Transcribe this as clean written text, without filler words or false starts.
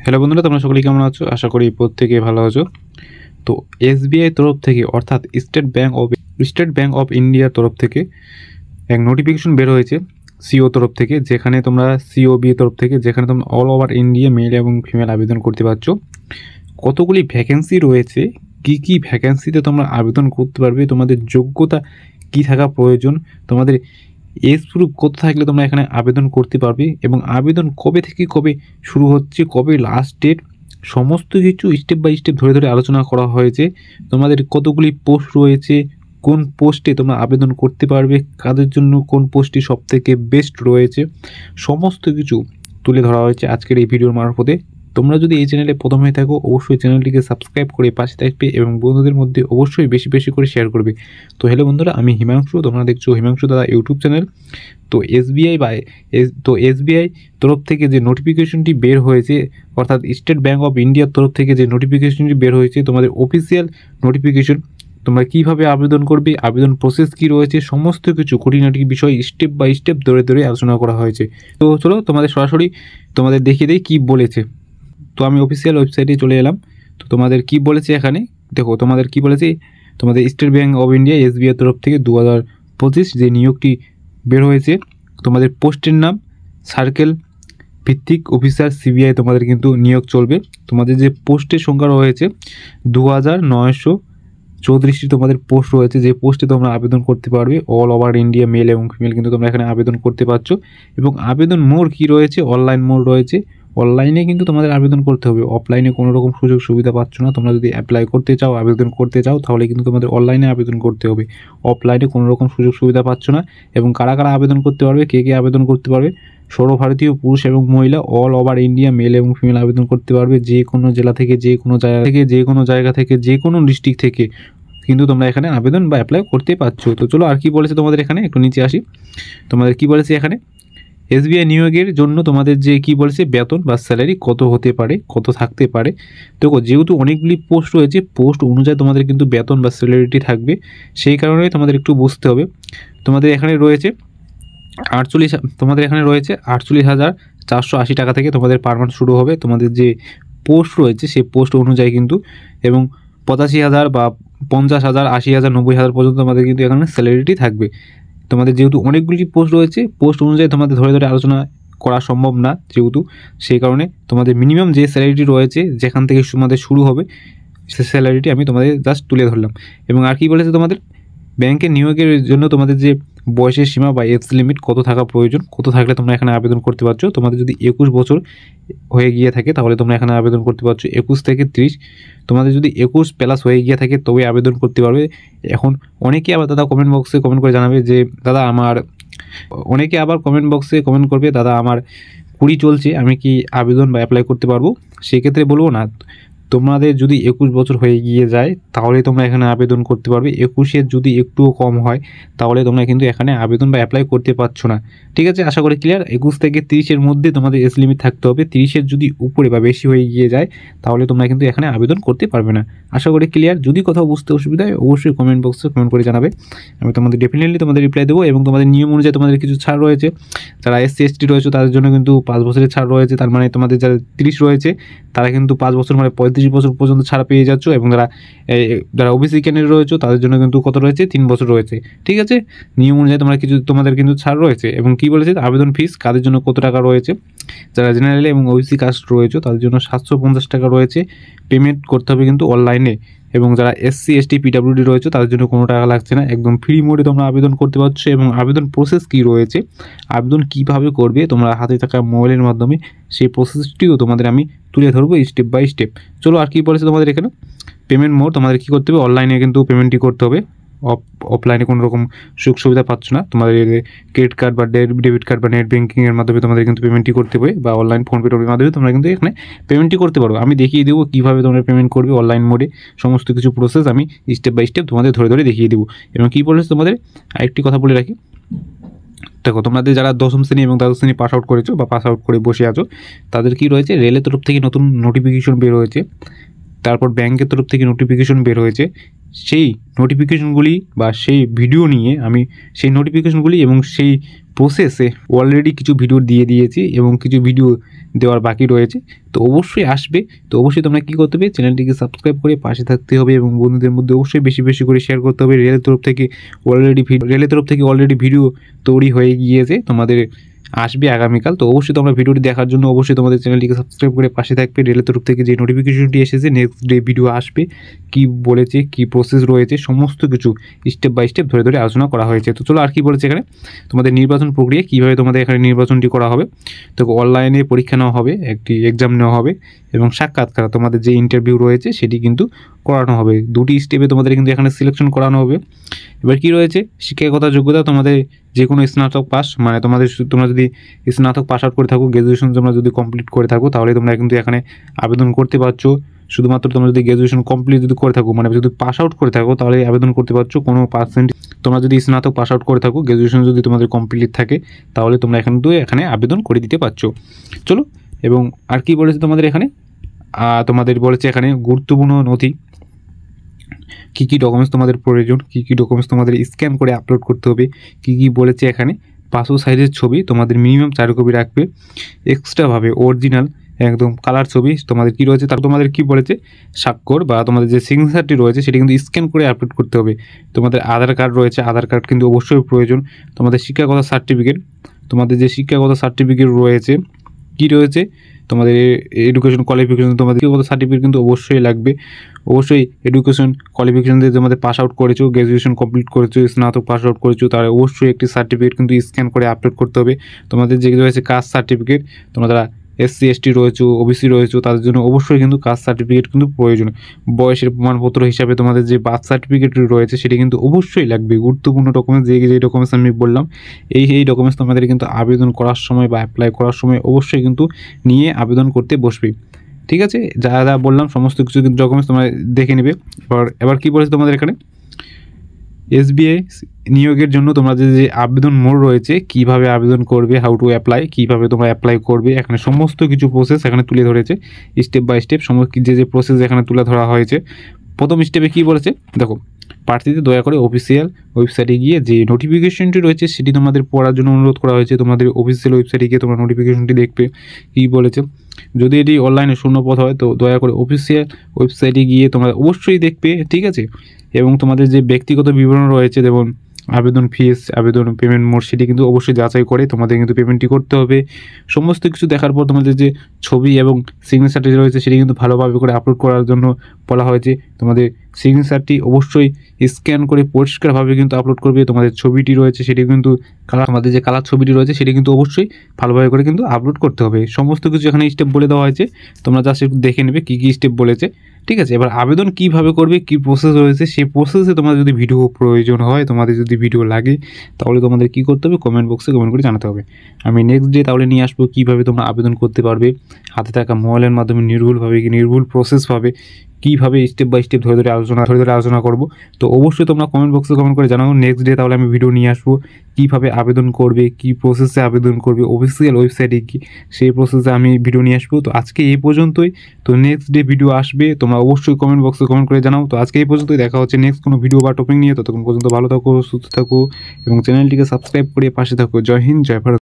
Hello বন্ধুরা, তোমরা সকলেই কেমন আছো? আশা করি প্রত্যেকে ভালো আছো। তো এসবিআই তরফ থেকে অর্থাৎ স্টেট ব্যাংক অফ ইন্ডিয়ার তরফ থেকে এক নোটিফিকেশন বের হয়েছে সিও তরফ থেকে, যেখানে তোমরা সিওবি তরফ থেকে যেখানে তোমরা অল ওভার ইন্ডিয়া মেল এবং ফিমেল আবেদন করতে পারছো। কতগুলি ভ্যাকেন্সি রয়েছে, কি কি ভ্যাকেন্সিতে তোমরা আবেদন করতে পারবে, তোমাদের যোগ্যতা কি থাকা প্রয়োজন, তোমাদের এজ প্রুফ কত থাকলে তোমরা এখানে আবেদন করতে পারবে এবং আবেদন কবে থেকে কবে শুরু হচ্ছে, কবে লাস্ট ডেট, সমস্ত কিছু স্টেপ বাই স্টেপ ধরে ধরে আলোচনা করা হয়েছে। তোমাদের কতগুলি পোস্ট রয়েছে, কোন পোস্টে তোমরা আবেদন করতে পারবে, কাদের জন্য কোন পোস্টটি সবথেকে বেস্ট রয়েছে, সমস্ত কিছু তুলে ধরা হয়েছে আজকের এই ভিডিওর মারফতে। তোমরা যদি এই চ্যানেলে প্রথম হয়ে থাকো, অবশ্যই চ্যানেলটিকে সাবস্ক্রাইব করে পাশে থাকবে এবং বন্ধুদের মধ্যে অবশ্যই বেশি বেশি করে শেয়ার করবে। তো হ্যালো বন্ধুরা, আমি হিমাংশু, তোমরা দেখছো হিমাংশু দাদা ইউটিউব চ্যানেল। তো এসবিআই তরফ থেকে যে নোটিফিকেশনটি বের হয়েছে, অর্থাৎ স্টেট ব্যাংক অফ ইন্ডিয়ার তরফ থেকে যে নোটিফিকেশনটি বের হয়েছে, তোমাদের অফিসিয়াল নোটিফিকেশন, তোমরা কীভাবে আবেদন করবে, আবেদন প্রসেস কী রয়েছে, সমস্ত কিছু খুঁটিনাটি বিষয় স্টেপ বাই স্টেপ ধরে ধরে আলোচনা করা হয়েছে। তো চলো তোমাদের সরাসরি তোমাদের দেখিয়ে দিই কী বলেছে। তো আমি অফিসিয়াল ওয়েবসাইটে চলে এলাম। তো তোমাদের কি বলেছে এখানে দেখো, তোমাদের কি বলেছে, তোমাদের state bank of India SBI তরফ থেকে 2025 যে নিয়োগটি বের হয়েছে, তোমাদের পোস্টের নাম সার্কেল ভিত্তিক অফিসার সিবিআই, তোমাদের কিন্তু নিয়োগ চলবে। তোমাদের যে পোস্টের সংখ্যা রয়েছে 2934টি তোমাদের পোস্ট রয়েছে, যে পোস্টে তোমরা আবেদন করতে পারবে অল ওভার ইন্ডিয়া মেল এবং ফিমেল কিন্তু তোমরা এখানে আবেদন করতে পারছো। এবং আবেদন মোড কী রয়েছে, অনলাইন মোড রয়েছে। অনলাইনে কিন্তু তোমাদের আবেদন করতে হবে, অফলাইনে কোনো রকম সুযোগ সুবিধা পাচ্ছ না। তোমরা যদি অ্যাপ্লাই করতে চাও, আবেদন করতে চাও, তাহলে কিন্তু তোমাদের অনলাইনে আবেদন করতে হবে, অফলাইনে কোনো রকম সুযোগ সুবিধা পাচ্ছ না। এবং কারা কারা আবেদন করতে পারবে, কে কে আবেদন করতে পারবে, সর্বভারতীয় পুরুষ এবং মহিলা অল ওভার ইন্ডিয়া মেল এবং ফিমেল আবেদন করতে পারবে, যে কোনো জেলা থেকে, যে কোনো জায়গা থেকে, যে কোনো ডিস্ট্রিক্ট থেকে কিন্তু তোমরা এখানে আবেদন বা অ্যাপ্লাই করতে পারছো। তো চলো আর কি বলেছে তোমাদের এখানে, একটু নিচে আসি। তোমাদের কি বলেছে এখানে, এসবিআই নিয়োগের জন্য তোমাদের যে কি বলেছে, বেতন বা স্যালারি কত হতে পারে, কত থাকতে পারে। দেখো, যেহেতু অনেকগুলি পোস্ট রয়েছে, পোস্ট অনুযায়ী তোমাদের কিন্তু বেতন বা স্যালারিটি থাকবে, সেই কারণে তোমাদের একটু বুঝতে হবে। তোমাদের এখানে রয়েছে 48,480 টাকা থেকে তোমাদের পার মান্থ শুরু হবে। তোমাদের যে পোস্ট রয়েছে সেই পোস্ট অনুযায়ী কিন্তু, এবং 85,000 বা 50,000, 80,000, 90,000 পর্যন্ত তোমাদের কিন্তু এখানে স্যালারিটি থাকবে। তোমাদের যেহেতু অনেকগুলি পোস্ট রয়েছে, পোস্ট অনুযায়ী তোমাদের ধরে ধরে আলোচনা করা সম্ভব না, যেহেতু সেই কারণে তোমাদের মিনিমাম যে স্যালারিটি রয়েছে, যেখান থেকে তোমাদের শুরু হবে, সে স্যালারিটি আমি তোমাদের জাস্ট তুলে ধরলাম। এবং আর কি বলেছে, তোমাদের ব্যাংকে নিয়োগের জন্য তোমাদের যে বয়সের সীমা বা এজ লিমিট কত থাকা প্রয়োজন, কত থাকলে তোমরা এখানে আবেদন করতে পারছো। তোমাদের যদি 21 বছর হয়ে গিয়ে থাকে তাহলে তোমরা এখানে আবেদন করতে পারছো। 21 থেকে 30, তোমাদের যদি 21 প্লাস হয়ে গিয়ে থাকে তবে আবেদন করতে পারবে। এখন অনেকে আবার দাদা কমেন্ট বক্সে কমেন্ট করে জানাবে যে দাদা আমার, অনেকে আবার কমেন্ট বক্সে কমেন্ট করবে দাদা আমার 20 চলছে, আমি কি আবেদন বা অ্যাপ্লাই করতে পারবো? সেক্ষেত্রে বলবো না, তোমাদের যদি 21 বছর হয়ে গিয়ে যায় তাহলে তোমরা এখানে আবেদন করতে পারবে। 21-এর যদি একটুও কম হয় তাহলে তোমরা কিন্তু এখানে আবেদন বা অ্যাপ্লাই করতে পারছো না। ঠিক আছে, আশা করি ক্লিয়ার। 21 থেকে 30-এর মধ্যে তোমাদের এজ লিমিট থাকতে হবে। 30-এর যদি উপরে বা বেশি হয়ে গিয়ে যায় তাহলে তোমরা কিন্তু এখানে আবেদন করতে পারবে না। আশা করি ক্লিয়ার। যদি কোথাও বুঝতে অসুবিধা হয় অবশ্যই কমেন্ট বক্সে কমেন্ট করে জানাবে, আমি তোমাদের ডেফিনেটলি তোমাদের রিপ্লাই দেবো। এবং তোমাদের নিয়ম অনুযায়ী তোমাদের কিছু ছাড় রয়েছে। যারা এসসি এসটি রয়েছে তাদের জন্য কিন্তু 5 বছরের ছাড় রয়েছে। তার মানে তোমাদের যারা 30 রয়েছে তারা কিন্তু 5 বছর মানে 35 বছর পর্যন্ত ছাড় পেয়ে যাচ্ছ। এবং যারা ওবিসি ক্যান্ডিডেট রয়েছে তাদের জন্য কিন্তু কত রয়েছে, 3 বছর রয়েছে। ঠিক আছে, নিয়ম অনুযায়ী তোমাদের কিন্তু ছাড় রয়েছে। এবং কি বলেছে, আবেদন ফিস কাদের জন্য কত টাকা রয়েছে, যারা জেনারেল এবং ওবিসি কাস্ট রয়েছে তাদের জন্য 750 টাকা রয়েছে, পেমেন্ট করতে হবে কিন্তু অনলাইনে। এবং যারা এসসি এসটি পিডাব্লিউডি রয়েছে তাদের জন্য কোনো টাকা লাগছে না, একদম ফ্রি মোডে তোমরা আবেদন করতে পারছো। এবং আবেদন প্রসেস কী রয়েছে, আবেদন কীভাবে করবে তোমরা হাতে থাকা মোবাইলের মাধ্যমে, সেই প্রসেসটিও তোমাদের আমি তুলে ধরবো স্টেপ বাই স্টেপ। চলো আর কী বলেছে তোমাদের এখানে, পেমেন্ট মোড তোমাদের কী করতে হবে, অনলাইনে কিন্তু পেমেন্টটি করতে হবে, অফলাইনে কোনো রকম সুযোগ সুবিধা পাচ্ছ না। তোমাদের ক্রেডিট কার্ড বা ডেবিট কার্ড বা নেট ব্যাঙ্কিংয়ের মাধ্যমে তোমাদের কিন্তু পেমেন্টটি করতে হবে, বা অনলাইন ফোনপের মাধ্যমে তোমরা কিন্তু এখানে পেমেন্টটি করতে পারো। আমি দেখিয়ে দেবো কীভাবে তোমরা পেমেন্ট করবে অনলাইন মোডে, সমস্ত কিছু প্রসেস আমি স্টেপ বাই স্টেপ তোমাদের ধরে ধরে দেখিয়ে দেবো। এবং কী বলেছে তোমাদের আরেকটি কথা বলে রাখি, দেখো তোমাদের যারা 10ম শ্রেণী এবং 12ম শ্রেণী পাস আউট করেছো বা পাস আউট করে বসে আছো, তাদের কি রয়েছে, রেলের তরফ থেকে নতুন নোটিফিকেশন বের হয়েছে, তারপর ব্যাংকের তরফ থেকে নোটিফিকেশন বের হয়েছে, সেই নোটিফিকেশনগুলি বা সেই ভিডিও নিয়ে আমি সেই নোটিফিকেশনগুলি এবং সেই প্রসেসে অলরেডি কিছু ভিডিও দিয়ে দিয়েছি এবং কিছু ভিডিও দেওয়ার বাকি রয়েছে। তো অবশ্যই আসবে। তো অবশ্যই তোমরা কী করতে হবে, চ্যানেলটিকে সাবস্ক্রাইব করে পাশে থাকতে হবে এবং বন্ধুদের মধ্যে অবশ্যই বেশি বেশি করে শেয়ার করতে হবে। রেলের তরফ থেকে অলরেডি ভিডিও তৈরি হয়ে গিয়েছে, তোমাদের আসবে আগামীকাল। তো অবশ্যই তোমরা ভিডিওটি দেখার জন্য অবশ্যই তোমাদের চ্যানেলটিকে সাবস্ক্রাইব করে পাশে থাকবে। রেলের তরফ থেকে যে নোটিফিকেশনটি এসেছে, নেক্সট ডে ভিডিও আসবে, কী বলেছে, কী প্রসেস রয়েছে, সমস্ত কিছু স্টেপ বাই স্টেপ ধরে ধরে আলোচনা করা হয়েছে। তো চলো, আর কি বলেছে এখানে, তোমাদের নির্বাচন প্রক্রিয়া কীভাবে তোমাদের এখানে নির্বাচনটি করা হবে। তো অনলাইনে পরীক্ষা নেওয়া হবে, একটি এক্সাম নেওয়া হবে এবং সাক্ষাৎকার তোমাদের যে ইন্টারভিউ রয়েছে সেটি কিন্তু করানো হবে। দুটি স্টেপে তোমাদের কিন্তু এখানে সিলেকশন করানো হবে। এবার কি রয়েছে, শিক্ষাগত যোগ্যতা তোমাদের যে কোনো স্নাতক পাস, মানে তোমরা যদি স্নাতক পাস আউট করে থাকো, গ্র্যাজুয়েশন তোমরা যদি কমপ্লিট করে থাকো, তাহলে তোমরা কিন্তু এখানে আবেদন করতে পারছো। শুধুমাত্র তোমরা যদি গ্র্যাজুয়েশন কমপ্লিট যদি করে থাকো, মানে যদি পাস আউট করে থাকো, তাহলে আবেদন করতে পারছো। কোনো পার্সেন্ট তোমরা যদি স্নাতক পাস আউট করে থাকো, গ্র্যাজুয়েশন যদি তোমাদের কমপ্লিট থাকে, তাহলে তোমরা এখানে আবেদন করে দিতে পারছো। চলো, এবং আর কি বলেছে তোমাদের এখানে, তোমাদের বলেছে এখানে গুরুত্বপূর্ণ নথি কী কী ডকুমেন্টস তোমাদের প্রয়োজন, কী কী ডকুমেন্টস তোমাদের স্ক্যান করে আপলোড করতে হবে, কী কী বলেছে এখানে। পাসপোর্ট সাইজের ছবি তোমাদের মিনিমাম 4 কপি রাখবে, এক্সট্রাভাবে অরিজিনাল একদম কালার ছবি তোমাদের কী রয়েছে, তার তোমাদের কী বলেছে, স্বাক্ষর বা তোমাদের যে সিগনেচারটি রয়েছে সেটি কিন্তু স্ক্যান করে আপলোড করতে হবে। তোমাদের আধার কার্ড রয়েছে, আধার কার্ড কিন্তু অবশ্যই প্রয়োজন। তোমাদের শিক্ষাগত সার্টিফিকেট, তোমাদের যে শিক্ষাগত সার্টিফিকেট রয়েছে, কী রয়েছে, তোমাদের এডুকেশন কোয়ালিফিকেশন, তোমাদের শিক্ষাগত সার্টিফিকেট কিন্তু অবশ্যই লাগবে। অবশ্যই এডুকেশন কোয়ালিফিকেশন দিয়ে তোমাদের পাস আউট করেছো, গ্র্যাজুয়েশন কমপ্লিট করেছো, স্নাতক পাস আউট করেছো, তার অবশ্যই একটি সার্টিফিকেট কিন্তু স্ক্যান করে আপলোড করতে হবে। তোমাদের যে রয়েছে কাস্ট সার্টিফিকেট, তোমরা যারা SC ST রয়েছে, OBC রয়েছে, তাদের জন্য অবশ্যই কিন্তু কাস্ট সার্টিফিকেট কিন্তু প্রয়োজন। বয়সের প্রমাণপত্র হিসাবে তোমাদের যে বার্থ সার্টিফিকেট রয়েছে সেটি কিন্তু অবশ্যই লাগবে। গুরুত্বপূর্ণ ডকুমেন্টস, যে ডকুমেন্টস আমি বললাম, এই ডকুমেন্টস তোমাদের কিন্তু আবেদন করার সময় বা অ্যাপ্লাই করার সময় অবশ্যই কিন্তু নিয়ে আবেদন করতে বসবে। ঠিক আছে, যা যা বললাম সমস্ত কিছু কিন্তু ডকুমেন্টস তোমরা দেখে নেবে। এবার কী বলেছে তোমাদের এখানে, SBI নিয়োগের জন্য তোমরা যে আবেদন মোড রয়েছে, কিভাবে আবেদন করবে, হাউ টু অ্যাপ্লাই, কীভাবে তোমরা অ্যাপ্লাই করবে, এখানে সমস্ত কিছু প্রসেস এখানে তুলে ধরেছে স্টেপ বাই স্টেপ। সমস্ত যে প্রসেস এখানে তুলে ধরা হয়েছে। প্রথম স্টেপে কী বলেছে দেখো, প্রার্থীদের দয়া করে অফিসিয়াল ওয়েবসাইটে গিয়ে যে নোটিফিকেশনটি রয়েছে সেটি তোমাদের পড়ার জন্য অনুরোধ করা হয়েছে। তোমাদের অফিসিয়াল ওয়েবসাইটে গিয়ে তোমরা নোটিফিকেশনটি দেখবে। কী বলেছে, যদি এটি অনলাইনে শূন্যপদ হয় তো দয়া করে অফিসিয়াল ওয়েবসাইটে গিয়ে তোমরা অবশ্যই দেখবে। ঠিক আছে, এবং তোমাদের যে ব্যক্তিগত বিবরণ রয়েছে, যেমন আবেদন ফিস, আবেদন পেমেন্ট মোড, সেটি কিন্তু অবশ্যই যাচাই করে তোমাদের কিন্তু পেমেন্টটি করতে হবে। সমস্ত কিছু দেখার পর তোমাদের যে ছবি এবং সিগনেচারটি রয়েছে সেটি কিন্তু ভালোভাবে করে আপলোড করার জন্য বলা হয়েছে। তোমাদের সিগনেচারটি অবশ্যই স্ক্যান করে পরিষ্কারভাবে কিন্তু আপলোড করবে। তোমাদের ছবিটি রয়েছে সেটি কিন্তু তোমাদের যে কালার ছবিটি রয়েছে সেটি কিন্তু অবশ্যই ভালোভাবে করে কিন্তু আপলোড করতে হবে। সমস্ত কিছু এখানে স্টেপ বলে দেওয়া হয়েছে, তোমরা জাস্ট একটু দেখে নেবে কী কী স্টেপ বলেছে। ঠিক আছে, এবার আবেদন কীভাবে করবে, কী প্রসেস রয়েছে, সেই প্রসেসে তোমাদের যদি ভিডিও প্রয়োজন হয়, তোমাদের যদি ভিডিও লাগে, তাহলে তোমাদের কী করতে হবে, কমেন্ট বক্সে কমেন্ট করে জানাতে হবে। আমি নেক্সট ডে তাহলে নিয়ে আসবো কীভাবে তোমরা আবেদন করতে পারবে হাতে থাকা মোবাইলের মাধ্যমে নির্ভুল প্রসেসভাবে, কীভাবে স্টেপ বাই স্টেপ ধরে ধরে আলোচনা করব। তো অবশ্যই তোমরা কমেন্ট বক্সে কমেন্ট করে জানাও। নেক্সট ডে তাহলে আমি ভিডিও নিয়ে আসবো কীভাবে আবেদন করবে, কী প্রসেসে আবেদন করবে, অফিসিয়াল ওয়েবসাইটে কি, সেই প্রসেসে আমি ভিডিও নিয়ে আসবো। তো আজকে এই পর্যন্তই। তো নেক্সট ডে ভিডিও আসবে, তোমরা অবশ্যই কমেন্ট বক্সে কমেন্ট করে জানাও। তো আজকে এই পর্যন্তই, দেখা হচ্ছে নেক্সট কোনো ভিডিও বা টপিক নিয়ে। ততক্ষণ পর্যন্ত ভালো থাকো, সুস্থ থাকো এবং চ্যানেলটিকে সাবস্ক্রাইব করে পাশে থাকো। জয় হিন্দ, জয় ভারত।